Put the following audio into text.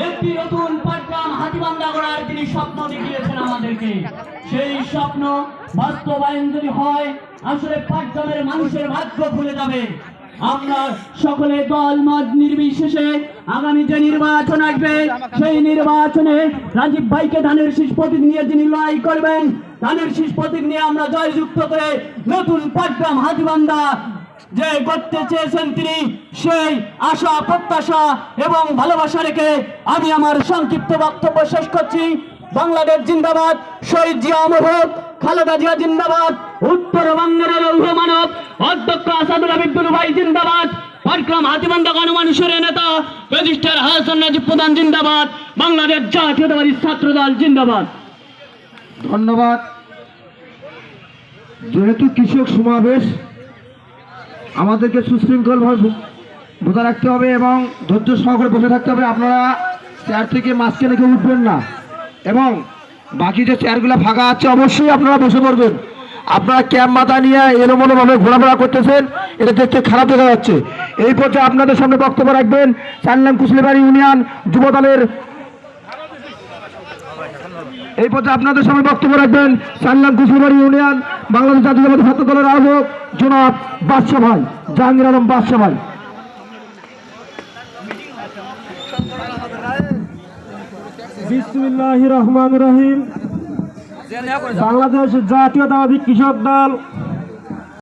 একটি নতুন পাটগ্রাম হাতীবান্ধা গড়ার তিনি স্বপ্ন দেখিয়েছেন আমাদেরকে। সেই স্বপ্ন বাস্তবায়ন যদি হয়, আসলে পাটগ্রামের মানুষের ভাগ্য খুলে যাবে। আমরা সকলে দল মত নির্বিশেষে আগামী যে নির্বাচন আসবে, সেই নির্বাচনে রাজীব ভাইকে ধানের শীষ প্রতীক নিয়ে যিনি লড়াই করবেন, ধানের শীষ প্রতীক নিয়ে আমরা জয়যুক্ত করে নতুন পাটগ্রাম হাতীবান্ধা যে করতে চেয়েছেন তিনি, সেই আশা প্রত্যাশা এবং ভালোবাসা রেখে আমি আমার সংক্ষিপ্ত বক্তব্য শেষ করছি। বাংলাদেশ জিন্দাবাদ, শহীদ জিয়া অমর হোক, খালেদা জিয়া জিন্দাবাদ, উত্তরবঙ্গের লৌহ মানব অধ্যক্ষ আসাদুল হাবিব দুলু ভাই জিন্দাবাদ, পাটগ্রাম হাতীবান্ধা গণমানুষের নেতা রেজিস্ট্রার হাসান রাজীব প্রধান জিন্দাবাদ, বাংলাদেশ জাতীয়তাবাদী ছাত্র দল জিন্দাবাদ। ধন্যবাদ। যেহেতু কৃষক সমাবেশ, আমাদেরকে সুশৃঙ্খলভাবে বসে রাখতে হবে এবং ধৈর্য সহকারে বসে থাকতে হবে। আপনারা চেয়ার থেকে মাঝখানে কেউ উঠবেন না এবং বাকি যে চেয়ারগুলো ফাঁকা আছে অবশ্যই আপনারা বসে পড়বেন। আপনারা ক্যাম্প মাথা নিয়ে এলোমেলোভাবে ঘোরাফেরা করতেছেন, এটা দেখতে খারাপ দেখা যাচ্ছে। এই পর্যায়ে আপনাদের সামনে বক্তব্য রাখবেন 4 নং কুশলীবাড়ি ইউনিয়ন যুবদলের ইউনিয়ন বাংলাদেশ জাতীয়তাবাদী ছাত্র দলের আহ্বায়ক জনাব বাদশা ভাই, জাহাঙ্গীর আলম বাদশা ভাই। বিসমিল্লাহির রহমানির রহিম। বাংলাদেশ জাতীয়তাবাদী কৃষক দল